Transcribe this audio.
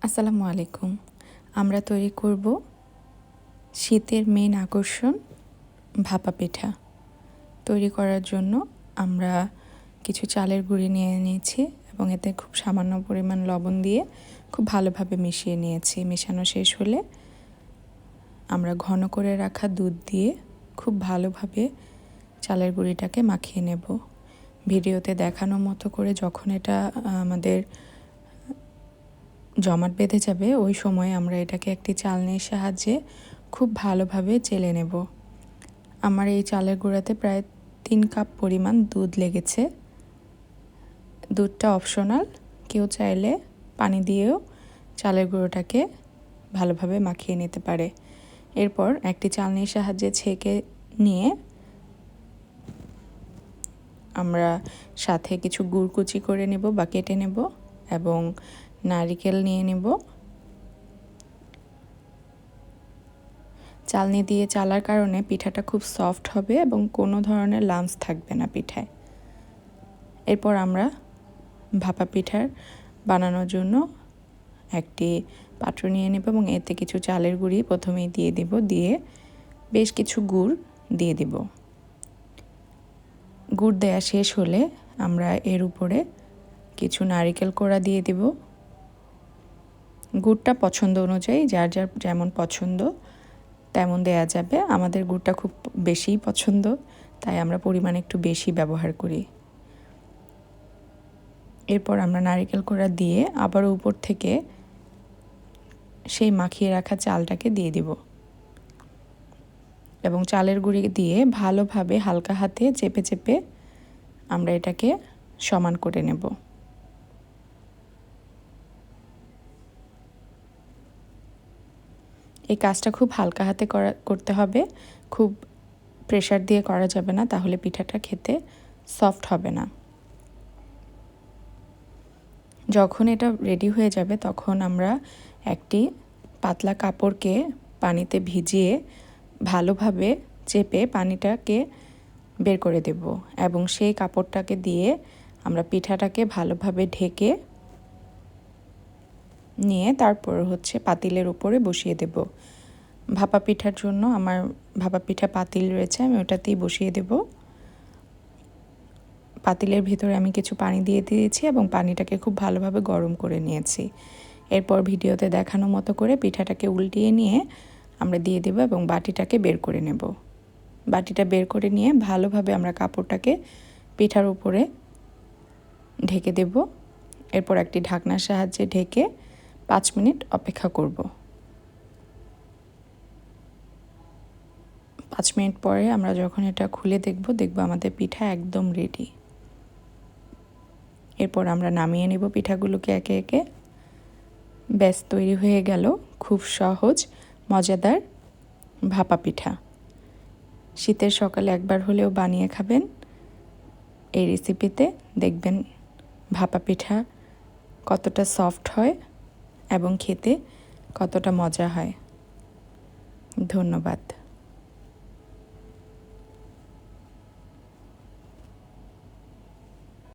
আসসালামু আলাইকুম। আমরা তৈরি করব শীতের মেইন আকর্ষণ ভাপা পিঠা। তৈরি করার জন্য আমরা কিছু চালের গুঁড়ি নিয়ে নিয়েছি এবং এতে খুব সামান্য পরিমাণ লবণ দিয়ে খুব ভালোভাবে মিশিয়ে নিয়েছি। মেশানো শেষ হলে আমরা ঘন করে রাখা দুধ দিয়ে খুব ভালোভাবে চালের গুঁড়িটাকে মাখিয়ে নেব। ভিডিওতে দেখানো মতো করে যখন এটা আমাদের জমাট বেঁধে যাবে ওই সময় আমরা এটাকে একটি চালনির সাহায্যে খুব ভালোভাবে চেলে নেব। আমার এই চালের গুঁড়াতে প্রায় 3 কাপ পরিমাণ দুধ লেগেছে। দুধটা অপশনাল, কেউ চাইলে পানি দিয়েও চালের গুঁড়োটাকে ভালোভাবে মাখিয়ে নিতে পারে। এরপর একটি চালনির সাহায্যে ছেঁকে নিয়ে আমরা সাথে কিছু গুড় কুচি করে নেব বা কেটে নেব এবং নারকেল নিয়ে নেব। চালনি দিয়ে চালার কারণে পিঠাটা খুব সফট হবে এবং কোনো ধরনের লাম্পস থাকবে না পিঠায়। এরপর আমরা ভাপা পিঠার বানানোর জন্য একটি পাত্র নিয়ে নেব এবং এতে কিছু চালের গুঁড়ি প্রথমেই দিয়ে দেব, দিয়ে বেশ কিছু গুড় দিয়ে দেব। গুড় দেয়া শেষ হলে আমরা এর উপরে কিছু নারকেল কোড়া দিয়ে দেব। গুড়টা পছন্দ অনুযায়ী যার যার যেমন পছন্দ তেমন দেয়া যাবে। আমাদের গুড়টা খুব বেশিই পছন্দ, তাই আমরা পরিমাণ একটু বেশি ব্যবহার করি। এরপর আমরা নারকেল কোড়া দিয়ে আবার উপর থেকে সেই মাখিয়ে রাখা চালটাকে দিয়ে দেব এবং চালের গুঁড়ি দিয়ে ভালোভাবে হালকা হাতে চেপে চেপে আমরা এটাকে সমান করে নেব। এই কাজটা খুব হালকা হাতে করতে হবে, খুব প্রেসার দিয়ে করা যাবে না, তাহলে পিঠাটা খেতে সফট হবে না। যখন এটা রেডি হয়ে যাবে তখন আমরা একটি পাতলা কাপড়কে পানিতে ভিজিয়ে ভালোভাবে চেপে পানিটাকে বের করে দেব এবং সেই কাপড়টাকে দিয়ে আমরা পিঠাটাকে ভালোভাবে ঢেকে নিয়ে তারপর পাতিলের উপরে বসিয়ে দেব। ভাপা পিঠার জন্য আমার ভাপা পিঠা পাতিল রয়েছে, আমি ওটাতেই বসিয়ে দেব। পাতিলের ভিতরে আমি কিছু পানি দিয়ে দিয়েছি এবং পানিটাকে খুব ভালোভাবে গরম করে নিয়েছি। এরপর ভিডিওতে দেখানো মতো করে পিঠাটাকে উল্টিয়ে নিয়ে আমরা দিয়ে দেব এবং বাটিটাকে বের করে নেব। বাটিটা বের করে নিয়ে ভালোভাবে আমরা কাপড়টাকে পিঠার উপরে ঢেকে দেব। এরপর একটি ঢাকনার সাহায্যে ঢেকে 5 মিনিট অপেক্ষা করব। 5 মিনিট পরে আমরা যখন এটা খুলে দেখব আমাদের পিঠা একদম রেডি। এরপর আমরা নামিয়ে নেব পিঠাগুলোকে একে একে। ব্যাস তৈরি হয়ে গেল খুব সহজ মজাদার ভাপা পিঠা। শীতের সকালে একবার হলেও বানিয়ে খাবেন এই রেসিপিতে, দেখবেন ভাপা পিঠা কতটা সফট হয় এবং খেতে কতটা মজা হয়। ধন্যবাদ।